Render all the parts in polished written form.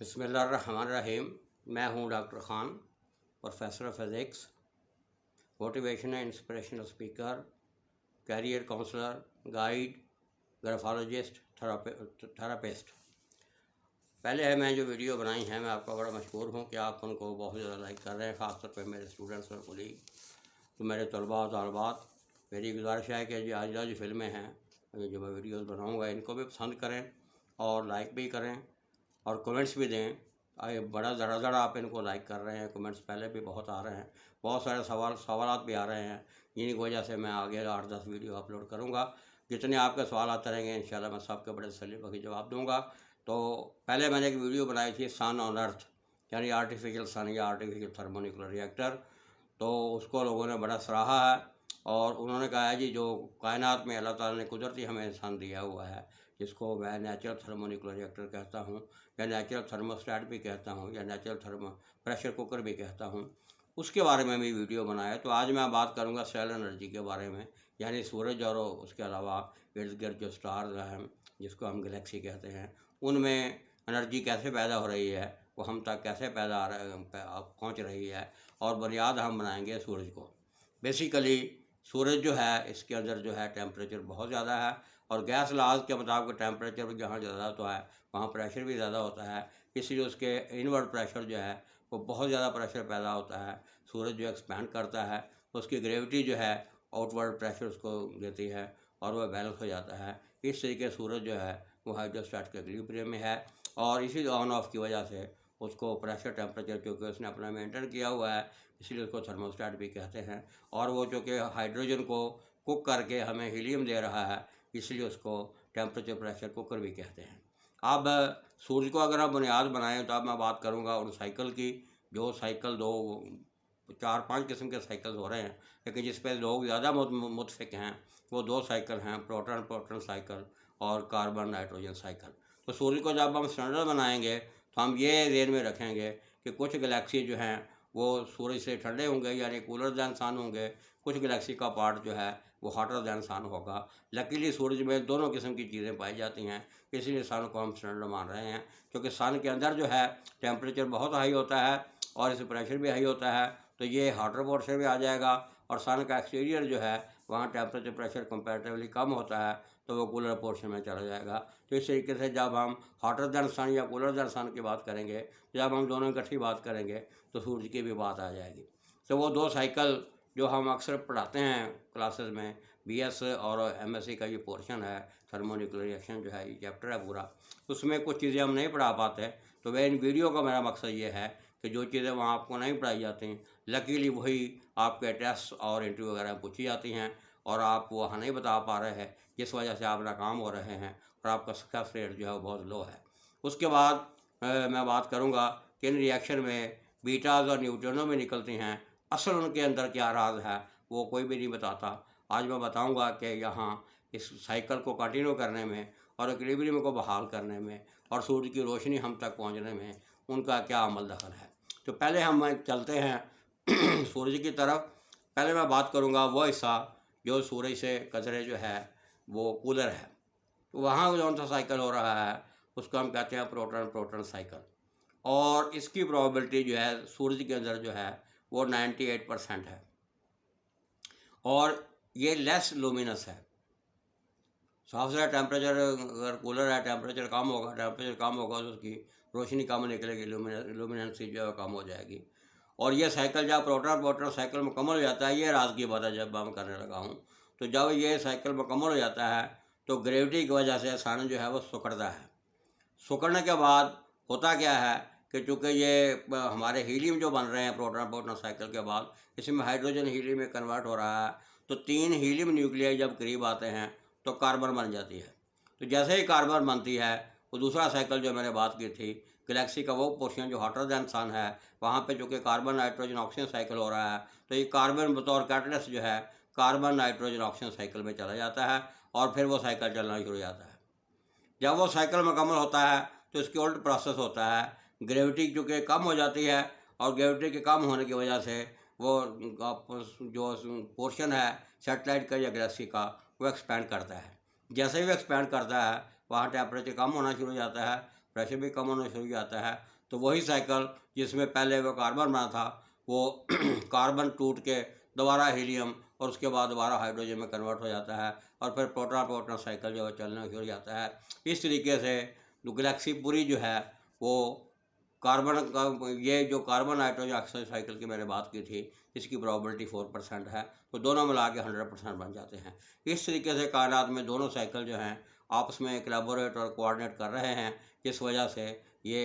बिस्मिल्लाहिर्रहमानिर्रहीम। मैं हूं doctor Khan, professor of physics, motivational inspirational speaker, career counsellor, guide, graphologist, therapist. पहले है मैं जो वीडियो बनाई है, मैं आपका बड़ा मशहूर हूं कि आप उनको बहुत ज़्यादा लाइक कर रहे हैं, ख़ासतौर पर मेरे स्टूडेंट्स और कोलीग। तो मेरे तलबा और तालबात, मेरी गुजारिश है कि जो आज जो फिल्में हैं, जो मैं वीडियोज़ बनाऊँगा, इनको भी पसंद करें और लाइक भी करें और कमेंट्स भी दें। आए बड़ा ज़रा आप इनको लाइक कर रहे हैं, कमेंट्स पहले भी बहुत आ रहे हैं, बहुत सारे सवालात भी आ रहे हैं, जिनकी वजह से मैं आगे 8-10 वीडियो अपलोड करूँगा। जितने आपके सवाल आते रहेंगे इंशाल्लाह मैं सबके बड़े तसल्ली बख्श जवाब दूँगा। तो पहले मैंने एक वीडियो बनाई थी सन ऑन अर्थ, यानी आर्टिफिशियल सन या आर्टिफिशियल थर्मोन्यूक्लियर रिएक्टर। तो उसको लोगों ने बड़ा सराहा है और उन्होंने कहा है जी जो कायनात में अल्लाह ताला ने कुदरती हमें इंसान दिया हुआ है, जिसको मैं नेचुरल थर्मोन्यूक्लियर रिएक्टर कहता हूँ या नेचुरल थर्मोस्टेट भी कहता हूँ या नेचुरल प्रेशर कुकर भी कहता हूँ, उसके बारे में भी वीडियो बनाया। तो आज मैं बात करूँगा सेल एनर्जी के बारे में, यानी सूरज और उसके अलावा इर्द गिर्द जो स्टार्स हैं, जिसको हम गैलेक्सी कहते हैं, उनमें एनर्जी कैसे पैदा हो रही है, वो हम तक कैसे पहुँच रही है, और बुनियाद हम बनाएंगे सूरज को। बेसिकली सूरज जो है, इसके अंदर जो है टेम्परेचर बहुत ज़्यादा है और गैस लाज के मुताबिक टेम्परेचर जहाँ ज़्यादा होता है वहाँ प्रेशर भी ज़्यादा होता है, इसलिए उसके इनवर्ड प्रेशर जो है वो बहुत ज़्यादा प्रेशर पैदा होता है। सूरज जो एक्सपैंड करता है तो उसकी ग्रेविटी जो है आउटवर्ड प्रेशर उसको देती है और वह बैलेंस हो जाता है। इस तरीके सूरज जो है वो हाइड्रोस्टैट के इक्विलिब्रियम में है और इसी ऑन ऑफ की वजह से उसको प्रेशर टेम्परेचर क्योंकि उसने अपना मेंटेन किया हुआ है, इसलिए उसको थर्मोस्टेट भी कहते हैं। और वो चूँकि हाइड्रोजन को कुक करके हमें हीलियम दे रहा है, इसलिए उसको टेम्परेचर प्रेशर कुकर भी कहते हैं। अब सूर्य को अगर आप बुनियाद बनाएं तो अब मैं बात करूंगा उन साइकिल की, जो साइकिल 4-5 किस्म के साइकिल हो रहे हैं, लेकिन जिस पर लोग ज़्यादा मुतफिक हैं वो 2 साइकिल हैं, प्रोटॉन प्रोटॉन साइकिल और कार्बन नाइट्रोजन साइकिल। तो सूर्य को जब हम स्टैंडर्ड बनाएंगे तो हम ये ध्यान में रखेंगे कि कुछ गैलेक्सी जो हैं वो सूरज से ठंडे होंगे, यानी कूलर दैन सन होंगे, कुछ गैलेक्सी का पार्ट जो है वो हाटर दैन सन होगा। लकीली सूरज में दोनों किस्म की चीज़ें पाई जाती हैं, इसलिए सन को हम स्टैंडर्ड मान रहे हैं, क्योंकि सन के अंदर जो है टेम्परेचर बहुत हाई होता है और इसमें प्रेशर भी हाई होता है, तो ये हाटर पोर्शन में आ जाएगा। और सन का एक्सटीरियर जो है वहाँ टेम्परेचर प्रेशर कंपैरेटिवली कम होता है, तो वो कूलर पोर्शन में चला जाएगा। तो इस तरीके से जब हम हॉटर दैन सन या कूलर दैन सन की बात करेंगे, जब हम दोनों इकट्ठी बात करेंगे तो सूरज की भी बात आ जाएगी। तो वो 2 साइकिल जो हम अक्सर पढ़ाते हैं क्लासेस में, BS और MSc का ये पोर्शन है, थर्मोन्यूक्लियर रिएक्शन जो है ये चैप्टर है पूरा, उसमें कुछ चीज़ें हम नहीं पढ़ा पाते। तो वह इन वीडियो का मेरा मकसद ये है कि जो चीज़ें वहाँ आपको नहीं पढ़ाई जाती, लकीली वही आपके टेस्ट और इंटरव्यू वगैरह में पूछी जाती हैं और आप वहाँ नहीं बता पा रहे हैं, जिस वजह से आप नाकाम हो रहे हैं और आपका सक्सेस रेट जो है वो बहुत लो है। उसके बाद मैं बात करूँगा कि इन रिएक्शन में बीटाज और न्यूट्रॉनों में निकलती हैं, असल उनके अंदर क्या राज है वो कोई भी नहीं बताता। आज मैं बताऊँगा कि यहाँ इस साइकिल को कंटिन्यू करने में और इक्विलिब्रियम को बहाल करने में और सूर्य की रोशनी हम तक पहुँचने में उनका क्या अमल दखल है। तो पहले हम चलते हैं सूरज की तरफ। पहले मैं बात करूँगा वो हिस्सा जो सूरज से कचरे जो है वो कूलर है, तो वहाँ कौन सा साइकिल हो रहा है उसको हम कहते हैं प्रोटॉन प्रोटॉन साइकिल। और इसकी प्रोबेबिलिटी जो है सूरज के अंदर जो है वो 98% है और ये लेस लूमिनस है। साफ ज़्यादा टेम्परेचर अगर कूलर है, टेम्परेचर कम होगा तो उसकी रोशनी कम निकलेगी, लूमिनेंसी जो है कम हो जाएगी। और ये साइकिल जब प्रोटॉन प्रोटॉन साइकिल मुकम्मल हो जाता है, ये राज की बात है जब मैं करने लगा हूँ, तो जब ये साइकिल मुकम्मल हो जाता है तो ग्रेविटी की वजह से सन जो है वो सिकुड़ता है। सिकुड़ने के बाद होता क्या है कि चूँकि ये हमारे हीलियम जो बन रहे हैं प्रोटॉन प्रोटॉन साइकिल के बाद, इसमें हाइड्रोजन हीलियम में कन्वर्ट हो रहा है, तो 3 हीलियम न्यूक्लियाई जब करीब आते हैं तो कार्बन बन जाती है। तो जैसे ही कार्बन बनती है वो दूसरा साइकिल जो मैंने बात की थी, गैलेक्सी का वो पोर्शन जो हॉटर दैन सन है, वहाँ पे चूँकि कार्बन नाइट्रोजन ऑक्सीजन साइकिल हो रहा है, तो ये कार्बन बतौर कैटलिस्ट जो है कार्बन नाइट्रोजन ऑक्सीजन साइकिल में चला जाता है और फिर वो साइकिल चलना शुरू हो जाता है। जब वो साइकिल मुकम्मल होता है तो इसकी उल्ट प्रोसेस होता है, ग्रेविटी चूँकि कम हो जाती है और ग्रेविटी के कम होने की वजह से वो जो पोर्शन है सैटेलाइट का या गैलेक्सी का वो एक्सपैंड करता है। जैसे ही वो एक्सपैंड करता है वहाँ टेम्परेचर कम होना शुरू हो जाता है प्रेशर भी कम होना शुरू हो जाता है। तो वही साइकिल जिसमें पहले वो कार्बन बना था, वो कार्बन टूट के दोबारा हीलियम और उसके बाद दोबारा हाइड्रोजन में कन्वर्ट हो जाता है, और फिर प्रोटॉन प्रोटॉन साइकिल जो है चलना शुरू हो जाता है। इस तरीके से गैलेक्सी पूरी जो है वो कार्बन का, ये जो कार्बन नाइट्रोजन ऑक्साइड साइकिल की मैंने बात की थी, इसकी प्रोबेबिलिटी 4% है, तो दोनों मिला के 100% बन जाते हैं। इस तरीके से कायनात में दोनों साइकिल जो हैं आपस में कोलैबोरेट और कोऑर्डिनेट कर रहे हैं, जिस वजह से ये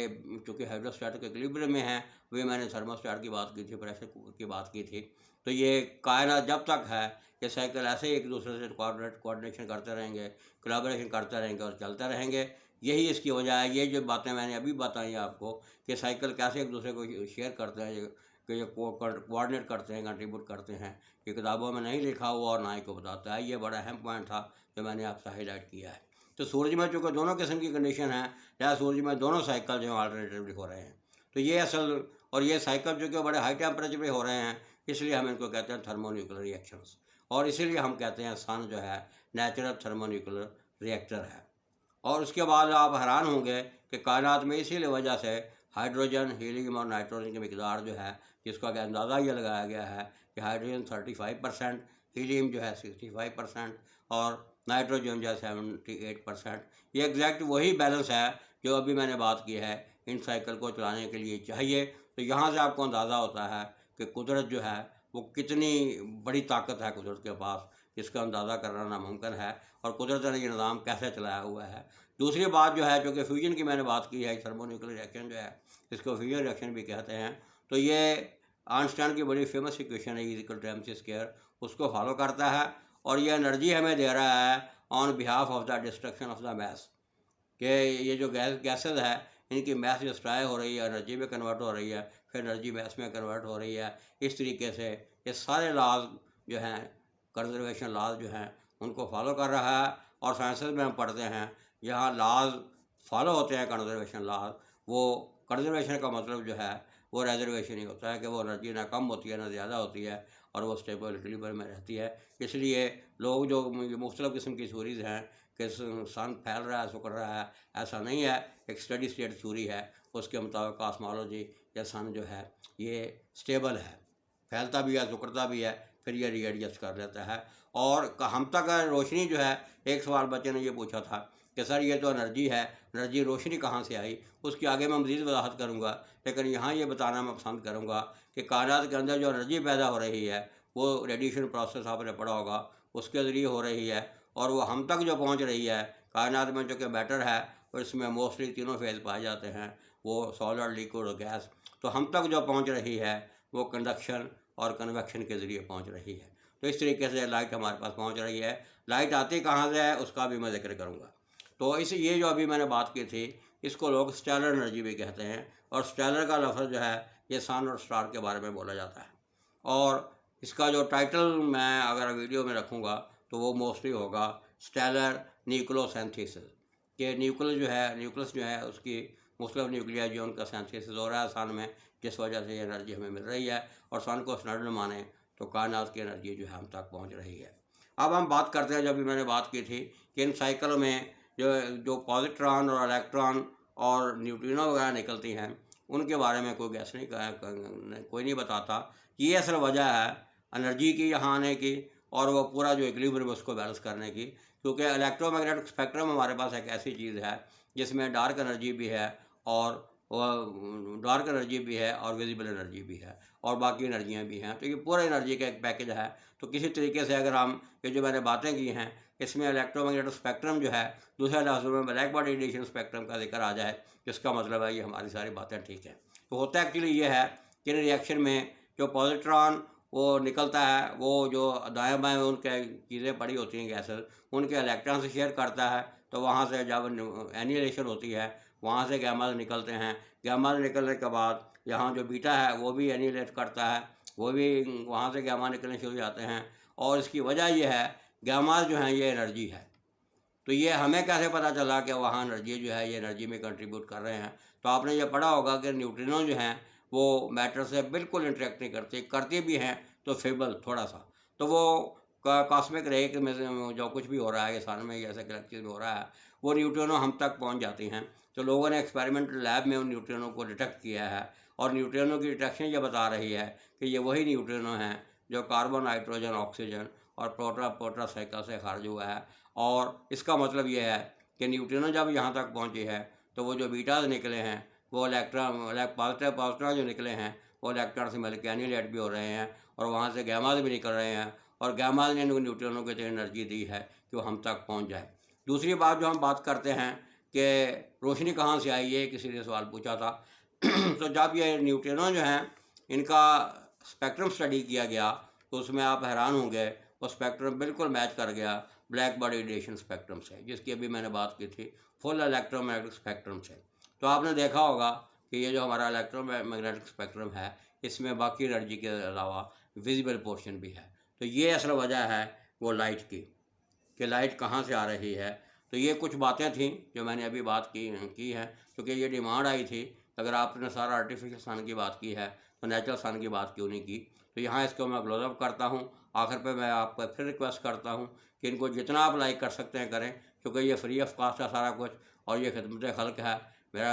चूँकि हाइड्रोस्टैटिक इक्विलिब्रियम में है, वही मैंने थर्मोस्टेट की बात की थी, प्रेशर की बात की थी। तो ये कायनात जब तक है, ये साइकिल ऐसे ही एक दूसरे से कोऑर्डिनेशन करते रहेंगे, कोलैबोरेशन करते रहेंगे और चलते रहेंगे। यही इसकी वजह है। ये जो बातें मैंने अभी बताई आपको कि साइकिल कैसे एक दूसरे को शेयर करते हैं, कि ये कोऑर्डिनेट करते हैं, कंट्रीब्यूट करते हैं, ये किताबों में नहीं लिखा हुआ और ना ही को बताता है। ये बड़ा अहम पॉइंट था जो मैंने आपसे हाईलाइट किया है। तो सूरज में चूँकि दोनों किस्म की कंडीशन है, या सूरज में दोनों साइकिल जो है अल्टरनेटिवली हो रहे हैं, तो ये असल, और ये साइकिल जो कि बड़े हाई टेम्परेचर पे हो रहे हैं, इसलिए हम इनको कहते हैं थर्मोन्यूक्लियर रिएक्शंस, और इसीलिए हम कहते हैं सन जो है नेचुरल थर्मोन्यूक्लियर रिएक्टर है। और उसके बाद आप हैरान होंगे कि कायनात में इसीलिए वजह से हाइड्रोजन, हीलियम और नाइट्रोजन की मिकदार जो है, जिसका कि अंदाज़ा ये लगाया गया है कि हाइड्रोजन 35%, हीलियम जो है 65% और नाइट्रोजन जो है 78%। ये एग्जैक्ट वही बैलेंस है जो अभी मैंने बात की है इन साइकिल को चलाने के लिए चाहिए। तो यहाँ से आपको अंदाज़ा होता है कि कुदरत जो है वो कितनी बड़ी ताकत है कुदरत के पास, जिसका अंदाज़ा करना नामुमकिन है, और कुदरत ने ये निज़ाम कैसे चलाया हुआ है। दूसरी बात जो है, जो कि फ्यूजन की मैंने बात की है, थर्मोन्यूक्लियर रिएक्शन जो है, इसको फ्यूजन रिएक्शन भी कहते हैं। तो ये आइंस्टाइन की बड़ी फेमस इक्वेशन है E=mc², उसको फॉलो करता है, और ये एनर्जी हमें दे रहा है on behalf of the destruction of the mass, कि ये जो गैसेज है, इनकी मैस डिस्ट्रॉय हो रही है, एनर्जी में कन्वर्ट हो रही है, फिर एनर्जी मैस में कन्वर्ट हो रही है। इस तरीके से ये सारे लॉज जो हैं, कंजर्वेशन लॉज जो हैं, उनको फॉलो कर रहा है। और साइंसेस में हम पढ़ते हैं, यहाँ लॉज फॉलो होते हैं कंजर्वेशन लॉज, वो कंजर्वेशन का मतलब जो है वो रेजर्वेशन ही होता है कि वो एनर्जी ना कम होती है ना ज़्यादा होती है, और वो स्टेबल इक्विलिब्रियम में रहती है। इसलिए लोग जो मुख्तलिफ़ किस्म की थ्योरीज हैं कि सन फैल रहा है, सिकुड़ रहा है, ऐसा नहीं है। एक स्टडी स्टेट थ्योरी है, उसके मुताबिक कॉस्मोलॉजी या सन जो है ये स्टेबल है, फैलता भी है, सिकुड़ता भी है, फिर ये रीएडजस्ट कर लेता है। और हम तक रोशनी जो है, एक सवाल बच्चे ने ये पूछा था कि सर ये तो एनर्जी है, एनर्जी रोशनी कहाँ से आई? उसकी आगे मैं मज़ीद वजाहत करूँगा, लेकिन यहाँ ये बताना मैं पसंद करूँगा कि कायनात के अंदर जो एनर्जी पैदा हो रही है वो रेडिएशन प्रोसेस आपने पढ़ा होगा, उसके ज़रिए हो रही है, और वो हम तक जो पहुँच रही है कायनात में, जो कि मैटर है, और इसमें मोस्टली तीनों फेज़ पाए जाते हैं, वो सॉलिड, लिक्विड और गैस। तो हम तक जो पहुँच रही है वो कंडक्शन और कन्वेक्शन के ज़रिए पहुँच रही है। तो इस तरीके से लाइट हमारे पास पहुँच रही है। लाइट आती कहाँ से है उसका भी मैं जिक्र करूँगा। तो ये जो अभी मैंने बात की थी, इसको लोग स्टेलर एनर्जी भी कहते हैं, और स्टेलर का लफ्ज़ जो है ये सन और स्टार के बारे में बोला जाता है। और इसका जो टाइटल मैं अगर वीडियो में रखूँगा तो वो मोस्टली होगा स्टेलर न्यूक्लियोसिंथेसिस, कि न्यूक्लियस जो है उसकी मुख्तलिफ न्यूक्लिया जो उनका सिंथेसिस हो रहा है सन में, जिस वजह से ये एनर्जी हमें मिल रही है। और सन को स्टैंडर्ड माने तो कायनात की एनर्जी जो है हम तक पहुंच रही है। अब हम बात करते हैं, जब भी मैंने बात की थी कि इन साइकिलों में जो पॉजिट्रॉन और इलेक्ट्रॉन और न्यूट्रिनो वगैरह निकलती हैं, उनके बारे में कोई गैस नहीं कोई नहीं बताता। ये असल वजह है एनर्जी की यहाँ आने की, और वो पूरा जो इक्विलिब्रियम उसको बैलेंस करने की, क्योंकि इलेक्ट्रोमैग्नेटिक स्पेक्ट्रम हमारे पास एक ऐसी चीज़ है जिसमें डार्क एनर्जी भी है, और डार्क एनर्जी भी है, और विजिबल एनर्जी भी है, और बाकी एनर्जियाँ भी हैं। तो ये पूरा एनर्जी का एक पैकेज है। तो किसी तरीके से अगर हम ये जो मैंने बातें की हैं, इसमें इलेक्ट्रोमैग्नेटिक स्पेक्ट्रम जो है, दूसरे लफ्ज़ों में ब्लैक बॉडी रेडिएशन स्पेक्ट्रम का जिक्र आ जाए, जिसका मतलब है ये हमारी सारी बातें ठीक हैं। तो होता एक्चुअली ये है कि इन रिएक्शन में जो पॉजिट्रॉन वो निकलता है, वो जो दाएँ बाएँ उनके चीज़ें पड़ी होती हैं गैसेस, उनके इलेक्ट्रॉन से शेयर करता है। तो वहाँ से जब एनिहिलेशन होती है, वहाँ से गैमास निकलते हैं। गैमास निकलने के बाद यहाँ जो बीटा है वो भी एनिहिलेट करता है, वो भी वहाँ से गैमा निकलने शुरू हो जाते हैं। और इसकी वजह ये है, गैमास जो हैं ये एनर्जी है। तो ये हमें कैसे पता चला कि वहाँ एनर्जी जो है ये एनर्जी में कंट्रीब्यूट कर रहे हैं? तो आपने ये पढ़ा होगा कि न्यूट्रिनो जो हैं वो मैटर से बिल्कुल इंटरेक्ट नहीं करती भी हैं तो फेबल थोड़ा सा। तो वो कॉस्मिक रे में जो कुछ भी हो रहा है ये सन में, ऐसा गैलेक्सी में हो रहा है, वो न्यूट्रिनो हम तक पहुंच जाती हैं। तो लोगों ने एक्सपेरिमेंटल लैब में उन न्यूट्रिनो को डिटेक्ट किया है, और न्यूट्रिनो की डिटेक्शन ये बता रही है कि ये वही न्यूट्रिनो हैं जो कार्बन, नाइट्रोजन, ऑक्सीजन और प्रोटॉन साइकिल से खारिज हुआ है। और इसका मतलब ये है कि न्यूट्रिनो जब यहाँ तक पहुँची है तो वो जो बीटाज निकले हैं वो इलेक्ट्रॉन पॉजिटिव जो निकले हैं वो इलेक्ट्रॉन से मिलकर एनिलेट भी हो रहे हैं, और वहाँ से गैमाज भी निकल रहे हैं, और गैमाज ने न्यूट्रिनो को इतनी एनर्जी दी है कि वो हम तक पहुँच जाए। दूसरी बात जो हम बात करते हैं कि रोशनी कहाँ से आई है, किसी ने सवाल पूछा था तो जब ये न्यूट्रिनो जो हैं इनका स्पेक्ट्रम स्टडी किया गया तो उसमें आप हैरान होंगे, वो स्पेक्ट्रम बिल्कुल मैच कर गया ब्लैक बॉडी रेडिएशन स्पेक्ट्रम से, जिसकी अभी मैंने बात की थी, फुल इलेक्ट्रोमैग्नेटिक स्पेक्ट्रम से। तो आपने देखा होगा कि ये जो हमारा इलेक्ट्रोमैग्नेटिक स्पेक्ट्रम है इसमें बाकी एनर्जी के अलावा विजिबल पोर्शन भी है। तो ये असल वजह है वो लाइट की, कि लाइट कहाँ से आ रही है। तो ये कुछ बातें थीं जो मैंने अभी बात की हैं, क्योंकि ये डिमांड आई थी अगर आपने सारा आर्टिफिशियल सन की बात की है तो नेचुरल सन की बात क्यों नहीं की। तो यहाँ इसको मैं क्लोज अप करता हूँ। आखिर पे मैं आपको फिर रिक्वेस्ट करता हूँ कि इनको जितना आप लाइक कर सकते हैं करें, क्योंकि ये फ्री ऑफ कास्ट है सारा कुछ, और ये खिदमत खल्क है। मेरा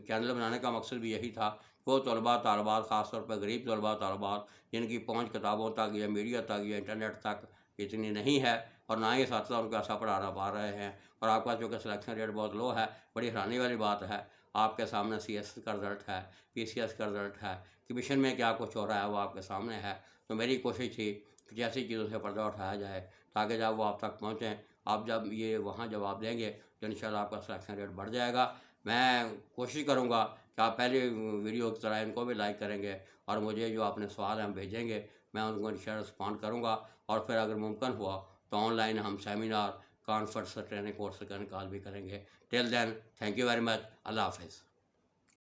चैनल बनाने का मकसद भी यही था, वो तलबा तालबात, ख़ासतौर पर गरीब तलबा तालबात जिनकी पहुँच किताबों तक या मीडिया तक या इंटरनेट तक इतनी नहीं है, और ना ही साथ उनको ऐसा पढ़ाना पा रहे हैं, और आपका जो कि सिलेक्शन रेट बहुत लो है। बड़ी हैरानी वाली बात है, आपके सामने CS का रिज़ल्ट है, PCS का रिज़ल्ट है, कि मिशन में क्या कुछ हो रहा है वो आपके सामने है। तो मेरी कोशिश थी कि ऐसी चीज़ों से पर्दा उठाया जाए ताकि जब वो आप तक पहुँचें, आप जब ये वहाँ जवाब देंगे तो इंशाल्लाह आपका सिलेक्शन रेट बढ़ जाएगा। मैं कोशिश करूँगा कि आप पहले वीडियो की तरह इनको भी लाइक करेंगे, और मुझे जो आपने सवाल हम भेजेंगे मैं उनको इंशाल्लाह रिस्पॉन्ड करूँगा, और फिर अगर मुमकिन हुआ तो ऑनलाइन हम सेमिनार, कॉन्फ्रेंस, ट्रेनिंग कोर्स का निकाल भी करेंगे। Till then, thank you very much. अल्लाह हाफ़िज़।